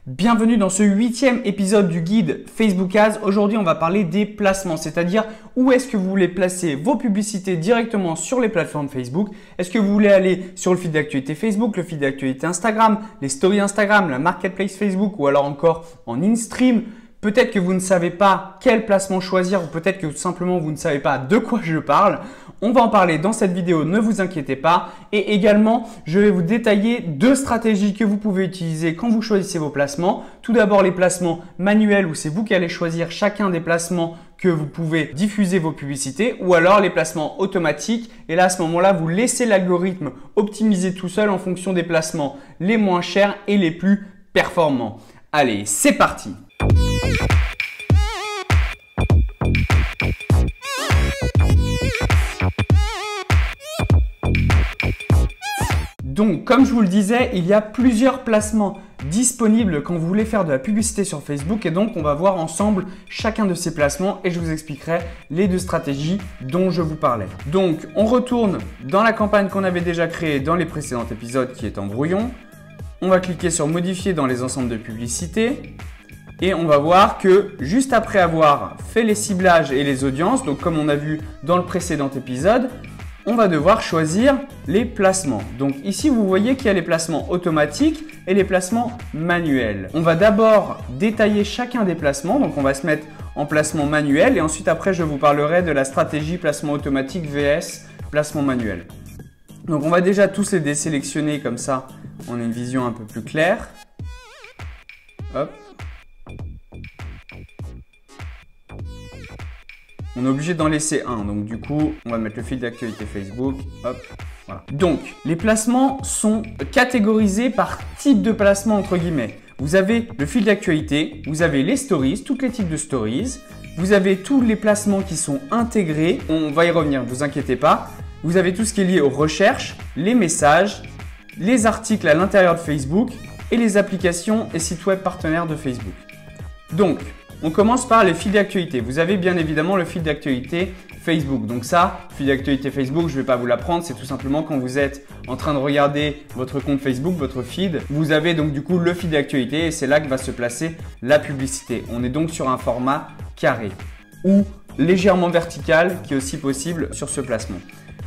Bienvenue dans ce 8e épisode du guide Facebook Ads. Aujourd'hui, on va parler des placements, c'est-à-dire où est-ce que vous voulez placer vos publicités directement sur les plateformes Facebook. Est-ce que vous voulez aller sur le feed d'actualité Facebook, le feed d'actualité Instagram, les stories Instagram, la marketplace Facebook ou alors encore en in-stream? Peut-être que vous ne savez pas quel placement choisir ou peut-être que tout simplement vous ne savez pas de quoi je parle. On va en parler dans cette vidéo, ne vous inquiétez pas. Et également, je vais vous détailler deux stratégies que vous pouvez utiliser quand vous choisissez vos placements. Tout d'abord, les placements manuels où c'est vous qui allez choisir chacun des placements que vous pouvez diffuser vos publicités ou alors les placements automatiques. Et là, à ce moment-là, vous laissez l'algorithme optimiser tout seul en fonction des placements les moins chers et les plus performants. Allez, c'est parti! Donc, comme je vous le disais, il y a plusieurs placements disponibles quand vous voulez faire de la publicité sur Facebook et donc on va voir ensemble chacun de ces placements et je vous expliquerai les deux stratégies dont je vous parlais. Donc, on retourne dans la campagne qu'on avait déjà créée dans les précédents épisodes qui est en brouillon. On va cliquer sur modifier dans les ensembles de publicité. Et on va voir que juste après avoir fait les ciblages et les audiences, donc comme on a vu dans le précédent épisode, on va devoir choisir les placements. Donc ici, vous voyez qu'il y a les placements automatiques et les placements manuels. On va d'abord détailler chacun des placements. Donc on va se mettre en placement manuel et ensuite après, je vous parlerai de la stratégie placement automatique vs placement manuel. Donc on va déjà tous les désélectionner comme ça, on a une vision un peu plus claire. Hop. On est obligé d'en laisser un, donc du coup, on va mettre le fil d'actualité Facebook, hop, voilà. Donc, les placements sont catégorisés par type de placement entre guillemets. Vous avez le fil d'actualité, vous avez les stories, tous les types de stories, vous avez tous les placements qui sont intégrés, on va y revenir, ne vous inquiétez pas. Vous avez tout ce qui est lié aux recherches, les messages, les articles à l'intérieur de Facebook et les applications et sites web partenaires de Facebook. Donc, on commence par les fils d'actualité. Vous avez bien évidemment le fil d'actualité Facebook. Donc ça, fil d'actualité Facebook, je ne vais pas vous l'apprendre. C'est tout simplement quand vous êtes en train de regarder votre compte Facebook, votre feed. Vous avez donc du coup le fil d'actualité et c'est là que va se placer la publicité. On est donc sur un format carré ou légèrement vertical qui est aussi possible sur ce placement.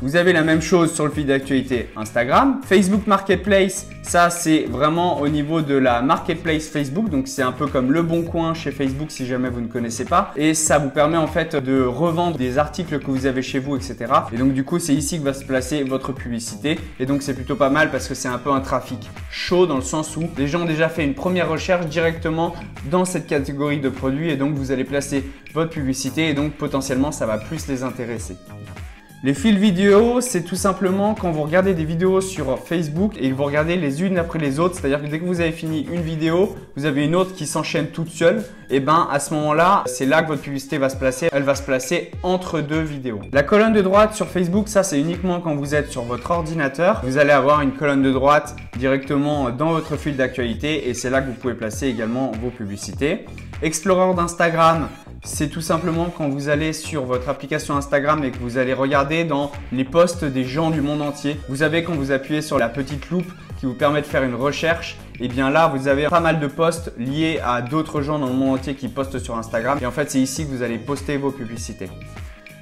Vous avez la même chose sur le feed d'actualité Instagram. Facebook Marketplace, ça c'est vraiment au niveau de la Marketplace Facebook. Donc c'est un peu comme le bon coin chez Facebook si jamais vous ne connaissez pas. Et ça vous permet en fait de revendre des articles que vous avez chez vous, etc. Et donc du coup c'est ici que va se placer votre publicité. Et donc c'est plutôt pas mal parce que c'est un peu un trafic chaud dans le sens où les gens ont déjà fait une première recherche directement dans cette catégorie de produits. Et donc vous allez placer votre publicité et donc potentiellement ça va plus les intéresser. Les fils vidéo, c'est tout simplement quand vous regardez des vidéos sur Facebook et que vous regardez les unes après les autres. C'est-à-dire que dès que vous avez fini une vidéo, vous avez une autre qui s'enchaîne toute seule. Et bien à ce moment-là, c'est là que votre publicité va se placer. Elle va se placer entre deux vidéos. La colonne de droite sur Facebook, ça c'est uniquement quand vous êtes sur votre ordinateur. Vous allez avoir une colonne de droite directement dans votre fil d'actualité et c'est là que vous pouvez placer également vos publicités. Explorer d'Instagram, c'est tout simplement quand vous allez sur votre application Instagram et que vous allez regarder dans les posts des gens du monde entier. Vous avez quand vous appuyez sur la petite loupe qui vous permet de faire une recherche, et bien là vous avez pas mal de posts liés à d'autres gens dans le monde entier qui postent sur Instagram. Et en fait c'est ici que vous allez poster vos publicités.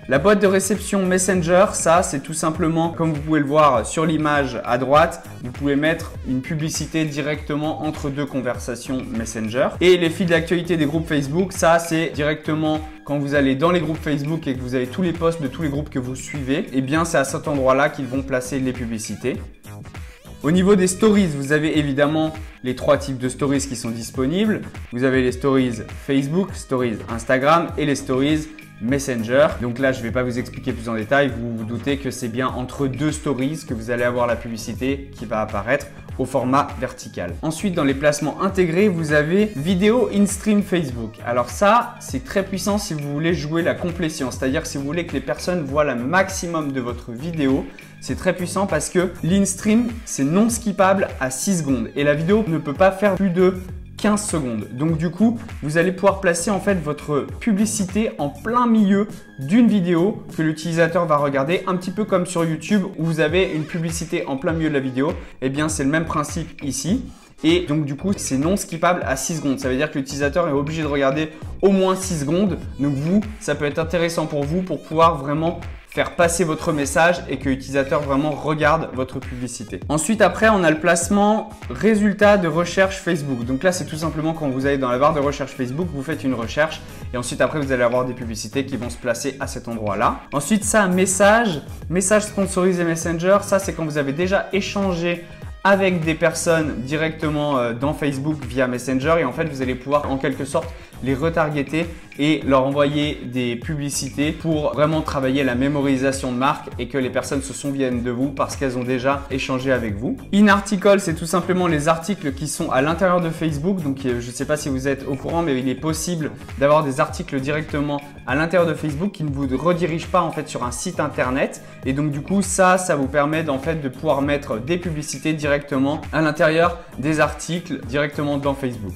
La boîte de réception Messenger, ça c'est tout simplement, comme vous pouvez le voir sur l'image à droite, vous pouvez mettre une publicité directement entre deux conversations Messenger. Et les fils d'actualité des groupes Facebook, ça c'est directement quand vous allez dans les groupes Facebook et que vous avez tous les posts de tous les groupes que vous suivez, et bien c'est à cet endroit-là qu'ils vont placer les publicités. Au niveau des stories, vous avez évidemment les trois types de stories qui sont disponibles. Vous avez les stories Facebook, stories Instagram et les stories Messenger. Donc là, je ne vais pas vous expliquer plus en détail. Vous vous doutez que c'est bien entre deux stories que vous allez avoir la publicité qui va apparaître au format vertical. Ensuite, dans les placements intégrés, vous avez vidéo in-stream Facebook. Alors ça, c'est très puissant si vous voulez jouer la complétion. C'est-à-dire si vous voulez que les personnes voient le maximum de votre vidéo. C'est très puissant parce que l'in-stream, c'est non skippable à 6 secondes. Et la vidéo ne peut pas faire plus de 15 secondes. Donc du coup, vous allez pouvoir placer en fait votre publicité en plein milieu d'une vidéo que l'utilisateur va regarder, un petit peu comme sur YouTube où vous avez une publicité en plein milieu de la vidéo. Eh bien, c'est le même principe ici. Et donc du coup, c'est non skippable à 6 secondes. Ça veut dire que l'utilisateur est obligé de regarder au moins 6 secondes. Donc vous, ça peut être intéressant pour vous pour pouvoir vraiment faire passer votre message et que l'utilisateur vraiment regarde votre publicité. Ensuite, après, on a le placement résultat de recherche Facebook. Donc là, c'est tout simplement quand vous allez dans la barre de recherche Facebook, vous faites une recherche et ensuite après, vous allez avoir des publicités qui vont se placer à cet endroit-là. Ensuite, ça, message sponsorisé Messenger. Ça, c'est quand vous avez déjà échangé avec des personnes directement dans Facebook via Messenger et en fait, vous allez pouvoir en quelque sorte les retargeter et leur envoyer des publicités pour vraiment travailler la mémorisation de marque et que les personnes se souviennent de vous parce qu'elles ont déjà échangé avec vous. In article, c'est tout simplement les articles qui sont à l'intérieur de Facebook. Donc, je ne sais pas si vous êtes au courant, mais il est possible d'avoir des articles directement à l'intérieur de Facebook qui ne vous redirigent pas en fait sur un site internet. Et donc, du coup, ça vous permet en fait de pouvoir mettre des publicités directement à l'intérieur des articles directement dans Facebook.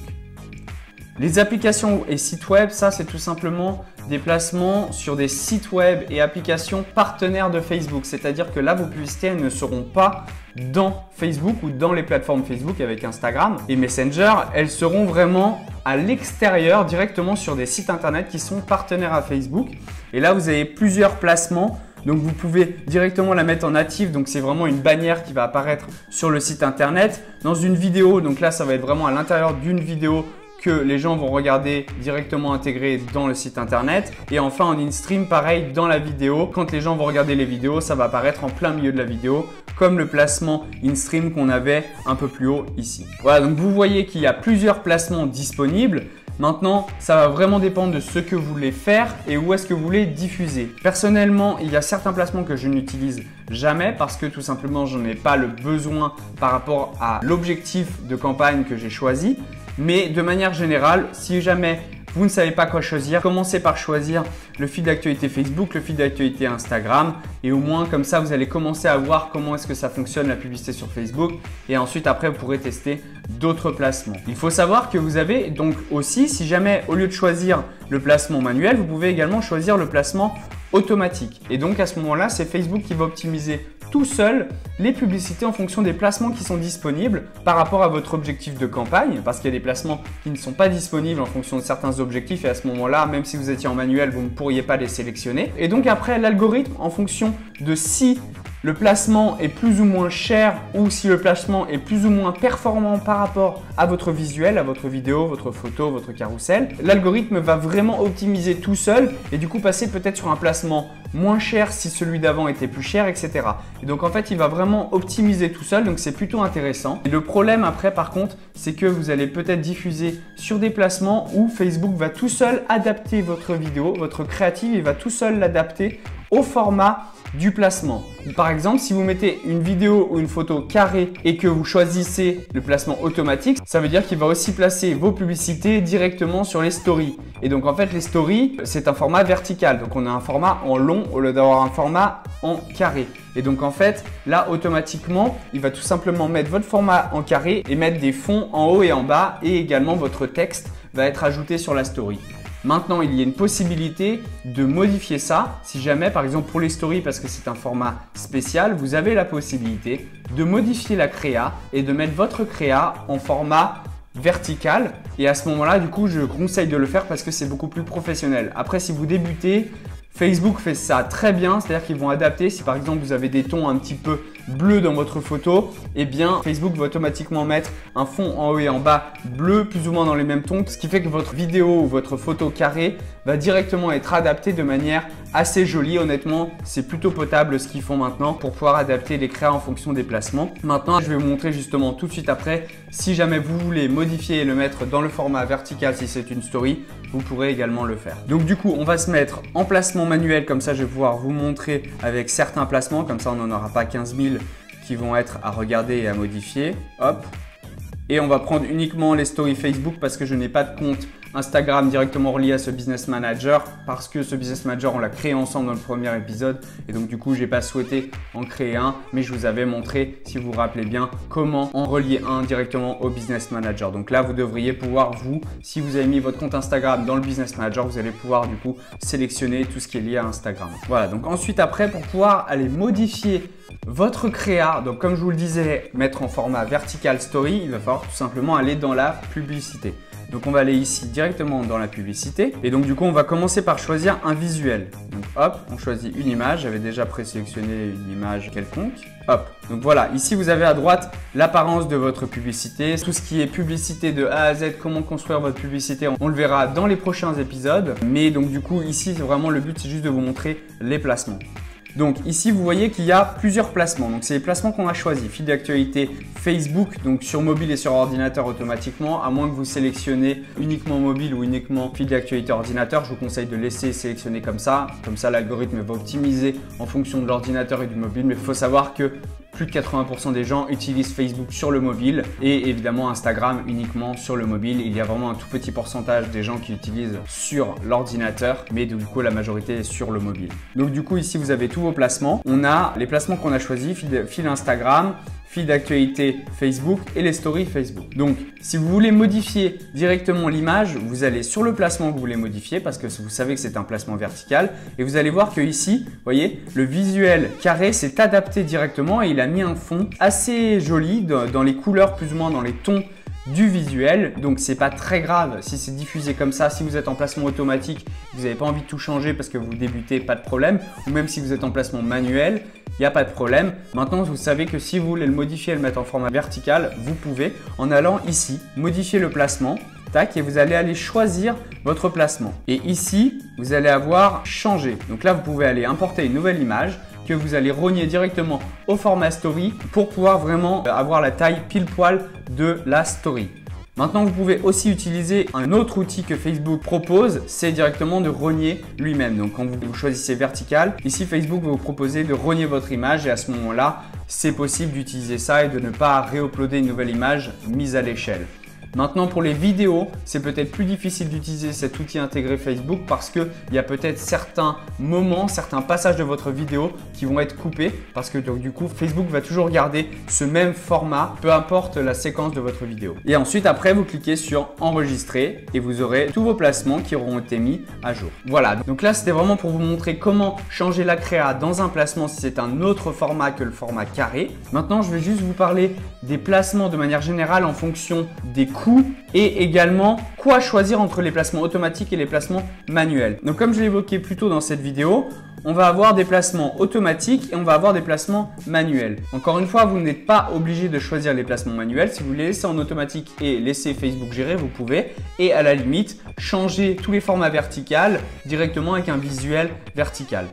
Les applications et sites web, ça c'est tout simplement des placements sur des sites web et applications partenaires de Facebook. C'est-à-dire que là, vos publicités ne seront pas dans Facebook ou dans les plateformes Facebook avec Instagram et Messenger. Elles seront vraiment à l'extérieur, directement sur des sites internet qui sont partenaires à Facebook. Et là, vous avez plusieurs placements. Donc, vous pouvez directement la mettre en native. Donc, c'est vraiment une bannière qui va apparaître sur le site internet. Dans une vidéo, donc là, ça va être vraiment à l'intérieur d'une vidéo que les gens vont regarder directement intégré dans le site internet. Et enfin en in-stream, pareil dans la vidéo. Quand les gens vont regarder les vidéos, ça va apparaître en plein milieu de la vidéo comme le placement in-stream qu'on avait un peu plus haut ici. Voilà, donc vous voyez qu'il y a plusieurs placements disponibles. Maintenant, ça va vraiment dépendre de ce que vous voulez faire et où est-ce que vous voulez diffuser. Personnellement, il y a certains placements que je n'utilise jamais parce que tout simplement, je n'ai pas le besoin par rapport à l'objectif de campagne que j'ai choisi. Mais de manière générale, si jamais vous ne savez pas quoi choisir, commencez par choisir le fil d'actualité Facebook, le fil d'actualité Instagram et au moins comme ça, vous allez commencer à voir comment est-ce que ça fonctionne la publicité sur Facebook et ensuite après, vous pourrez tester d'autres placements. Il faut savoir que vous avez donc aussi, si jamais au lieu de choisir le placement manuel, vous pouvez également choisir le placement automatique. Et donc à ce moment-là, c'est Facebook qui va optimiser tout seul les publicités en fonction des placements qui sont disponibles par rapport à votre objectif de campagne parce qu'il y a des placements qui ne sont pas disponibles en fonction de certains objectifs et à ce moment-là, même si vous étiez en manuel, vous ne pourriez pas les sélectionner. Et donc après, l'algorithme, en fonction de si le placement est plus ou moins cher ou si le placement est plus ou moins performant par rapport à votre visuel, à votre vidéo, votre photo, votre carrousel, l'algorithme va vraiment optimiser tout seul et du coup passer peut-être sur un placement moins cher si celui d'avant était plus cher, etc. Et donc en fait, il va vraiment optimiser tout seul, donc c'est plutôt intéressant. Et le problème après par contre, c'est que vous allez peut-être diffuser sur des placements où Facebook va tout seul adapter votre vidéo, votre créative, il va tout seul l'adapter au format du placement. Par exemple, si vous mettez une vidéo ou une photo carrée et que vous choisissez le placement automatique, ça veut dire qu'il va aussi placer vos publicités directement sur les stories. Et donc en fait, les stories, c'est un format vertical. Donc on a un format en long au lieu d'avoir un format en carré. Et donc en fait, là automatiquement, il va tout simplement mettre votre format en carré et mettre des fonds en haut et en bas et également votre texte va être ajouté sur la story. Maintenant, il y a une possibilité de modifier ça. Si jamais, par exemple pour les stories, parce que c'est un format spécial, vous avez la possibilité de modifier la créa et de mettre votre créa en format vertical. Et à ce moment-là, du coup, je conseille de le faire parce que c'est beaucoup plus professionnel. Après, si vous débutez, Facebook fait ça très bien, c'est-à-dire qu'ils vont adapter. Si par exemple vous avez des tons un petit peu bleus dans votre photo, eh bien Facebook va automatiquement mettre un fond en haut et en bas bleu, plus ou moins dans les mêmes tons, ce qui fait que votre vidéo ou votre photo carrée va directement être adaptée de manière assez jolie. Honnêtement, c'est plutôt potable ce qu'ils font maintenant pour pouvoir adapter les créas en fonction des placements. Maintenant, je vais vous montrer justement tout de suite après, si jamais vous voulez modifier et le mettre dans le format vertical si c'est une story, vous pourrez également le faire. Donc du coup, on va se mettre en placement manuel, comme ça je vais pouvoir vous montrer avec certains placements, comme ça on n'en aura pas 15 000 qui vont être à regarder et à modifier. Hop. Et on va prendre uniquement les stories Facebook parce que je n'ai pas de compte Instagram directement relié à ce Business Manager parce que ce Business Manager, on l'a créé ensemble dans le premier épisode et donc du coup, je n'ai pas souhaité en créer un, mais je vous avais montré, si vous vous rappelez bien, comment en relier un directement au Business Manager. Donc là, vous devriez pouvoir, vous, si vous avez mis votre compte Instagram dans le Business Manager, vous allez pouvoir du coup sélectionner tout ce qui est lié à Instagram. Voilà, donc ensuite après, pour pouvoir aller modifier votre créa, donc comme je vous le disais, mettre en format vertical story, il va falloir tout simplement aller dans la publicité. Donc on va aller ici directement dans la publicité et donc du coup on va commencer par choisir un visuel. Donc hop, on choisit une image, j'avais déjà présélectionné une image quelconque. Hop, donc voilà, ici vous avez à droite l'apparence de votre publicité, tout ce qui est publicité de A à Z, comment construire votre publicité, on le verra dans les prochains épisodes. Mais donc du coup ici vraiment le but c'est juste de vous montrer les placements. Donc ici, vous voyez qu'il y a plusieurs placements. Donc c'est les placements qu'on a choisis. Fil d'actualité Facebook, donc sur mobile et sur ordinateur automatiquement, à moins que vous sélectionnez uniquement mobile ou uniquement fil d'actualité ordinateur. Je vous conseille de laisser sélectionner comme ça. Comme ça, l'algorithme va optimiser en fonction de l'ordinateur et du mobile. Mais il faut savoir que plus de 80% des gens utilisent Facebook sur le mobile et évidemment Instagram uniquement sur le mobile. Il y a vraiment un tout petit pourcentage des gens qui utilisent sur l'ordinateur, mais du coup la majorité est sur le mobile. Donc du coup ici vous avez tous vos placements. On a les placements qu'on a choisis, fil Instagram, fil d'actualité Facebook et les stories Facebook. Donc, si vous voulez modifier directement l'image, vous allez sur le placement que vous voulez modifier parce que vous savez que c'est un placement vertical et vous allez voir que ici, vous voyez, le visuel carré s'est adapté directement et il a mis un fond assez joli dans les couleurs, plus ou moins dans les tons du visuel. Donc c'est pas très grave si c'est diffusé comme ça. Si vous êtes en placement automatique, vous n'avez pas envie de tout changer parce que vous débutez, pas de problème. Ou même si vous êtes en placement manuel, il n'y a pas de problème. Maintenant, vous savez que si vous voulez le modifier et le mettre en format vertical, vous pouvez en allant ici, modifier le placement. Tac, et vous allez aller choisir votre placement. Et ici, vous allez avoir changé. Donc là, vous pouvez aller importer une nouvelle image que vous allez rogner directement au format story pour pouvoir vraiment avoir la taille pile poil de la story. Maintenant, vous pouvez aussi utiliser un autre outil que Facebook propose, c'est directement de rogner lui-même. Donc, quand vous choisissez vertical, ici Facebook va vous proposer de rogner votre image et à ce moment-là, c'est possible d'utiliser ça et de ne pas réuploader une nouvelle image mise à l'échelle. Maintenant, pour les vidéos, c'est peut-être plus difficile d'utiliser cet outil intégré Facebook parce qu'il y a peut-être certains moments, certains passages de votre vidéo qui vont être coupés parce que donc, du coup, Facebook va toujours garder ce même format, peu importe la séquence de votre vidéo. Et ensuite, après, vous cliquez sur enregistrer et vous aurez tous vos placements qui auront été mis à jour. Voilà, donc là, c'était vraiment pour vous montrer comment changer la créa dans un placement si c'est un autre format que le format carré. Maintenant, je vais juste vous parler des placements de manière générale en fonction des coûts et également quoi choisir entre les placements automatiques et les placements manuels. Donc comme je l'ai évoqué plus tôt dans cette vidéo, on va avoir des placements automatiques et on va avoir des placements manuels. Encore une fois, vous n'êtes pas obligé de choisir les placements manuels. Si vous les laissez en automatique et laissez Facebook gérer, vous pouvez. Et à la limite, changer tous les formats verticaux directement avec un visuel vertical.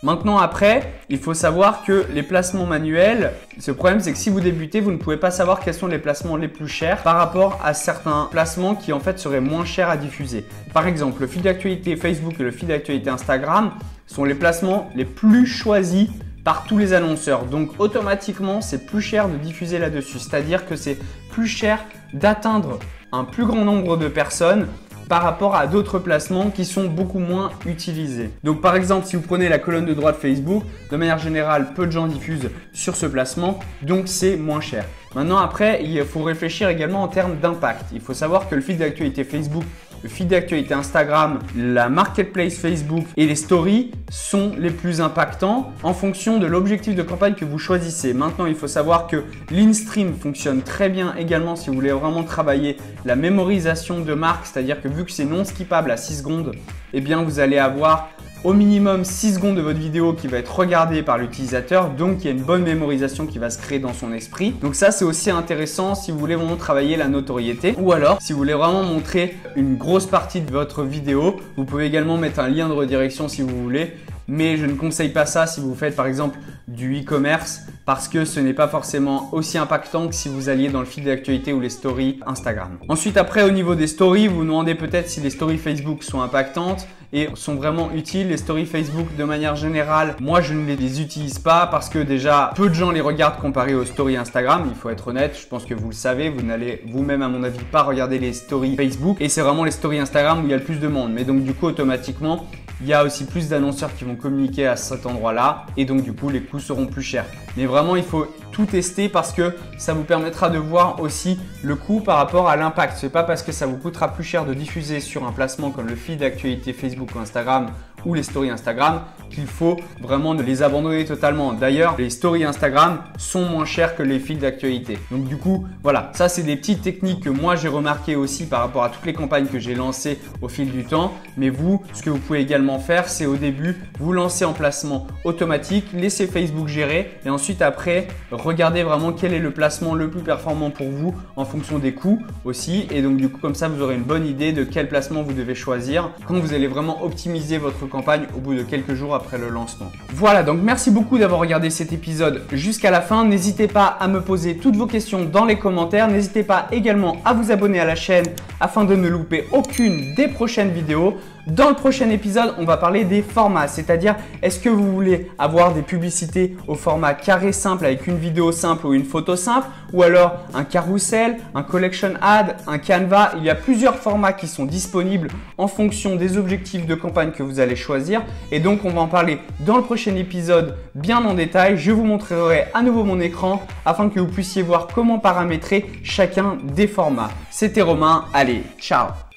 Maintenant après, il faut savoir que les placements manuels, ce problème c'est que si vous débutez, vous ne pouvez pas savoir quels sont les placements les plus chers par rapport à certains placements qui en fait seraient moins chers à diffuser. Par exemple, le fil d'actualité Facebook et le fil d'actualité Instagram sont les placements les plus choisis par tous les annonceurs. Donc automatiquement, c'est plus cher de diffuser là-dessus. C'est-à-dire que c'est plus cher d'atteindre un plus grand nombre de personnes par rapport à d'autres placements qui sont beaucoup moins utilisés. Donc par exemple, si vous prenez la colonne de droite Facebook, de manière générale, peu de gens diffusent sur ce placement, donc c'est moins cher. Maintenant après, il faut réfléchir également en termes d'impact. Il faut savoir que le fil d'actualité Facebook, le feed d'actualité Instagram, la marketplace Facebook et les stories sont les plus impactants en fonction de l'objectif de campagne que vous choisissez. Maintenant, il faut savoir que l'InStream fonctionne très bien également si vous voulez vraiment travailler la mémorisation de marque, c'est-à-dire que vu que c'est non skippable à 6 secondes, eh bien vous allez avoir au minimum 6 secondes de votre vidéo qui va être regardée par l'utilisateur, donc il y a une bonne mémorisation qui va se créer dans son esprit. Donc ça, c'est aussi intéressant si vous voulez vraiment travailler la notoriété, ou alors si vous voulez vraiment montrer une grosse partie de votre vidéo, vous pouvez également mettre un lien de redirection si vous voulez. Mais je ne conseille pas ça si vous faites par exemple du e-commerce parce que ce n'est pas forcément aussi impactant que si vous alliez dans le fil d'actualité ou les stories Instagram. Ensuite, après, au niveau des stories, vous vous demandez peut-être si les stories Facebook sont impactantes et sont vraiment utiles. Les stories Facebook, de manière générale, moi, je ne les utilise pas parce que déjà, peu de gens les regardent comparé aux stories Instagram. Il faut être honnête, je pense que vous le savez. Vous n'allez vous-même, à mon avis, pas regarder les stories Facebook. Et c'est vraiment les stories Instagram où il y a le plus de monde. Mais donc, du coup, automatiquement, il y a aussi plus d'annonceurs qui vont communiquer à cet endroit-là et donc du coup les coûts seront plus chers. Mais vraiment il faut tout tester parce que ça vous permettra de voir aussi le coût par rapport à l'impact. Ce n'est pas parce que ça vous coûtera plus cher de diffuser sur un placement comme le feed d'actualité Facebook ou Instagram ou les stories Instagram qu'il faut vraiment ne les abandonner totalement. D'ailleurs, les stories Instagram sont moins chères que les feeds d'actualité. Donc du coup, voilà, ça c'est des petites techniques que moi j'ai remarqué aussi par rapport à toutes les campagnes que j'ai lancées au fil du temps. Mais vous, ce que vous pouvez également faire, c'est au début, vous lancer en placement automatique, laissez Facebook gérer et ensuite après, regardez vraiment quel est le placement le plus performant pour vous en fonction des coûts aussi. Et donc du coup, comme ça, vous aurez une bonne idée de quel placement vous devez choisir quand vous allez vraiment optimiser votre campagne au bout de quelques jours après le lancement. Voilà, donc merci beaucoup d'avoir regardé cet épisode jusqu'à la fin. N'hésitez pas à me poser toutes vos questions dans les commentaires. N'hésitez pas également à vous abonner à la chaîne afin de ne louper aucune des prochaines vidéos. Dans le prochain épisode, on va parler des formats, c'est-à-dire est-ce que vous voulez avoir des publicités au format carré simple avec une vidéo simple ou une photo simple ou alors un carrousel, un collection ad, un Canva. Il y a plusieurs formats qui sont disponibles en fonction des objectifs de campagne que vous allez choisir et donc on va en parler dans le prochain épisode bien en détail. Je vous montrerai à nouveau mon écran afin que vous puissiez voir comment paramétrer chacun des formats. C'était Romain, allez, ciao!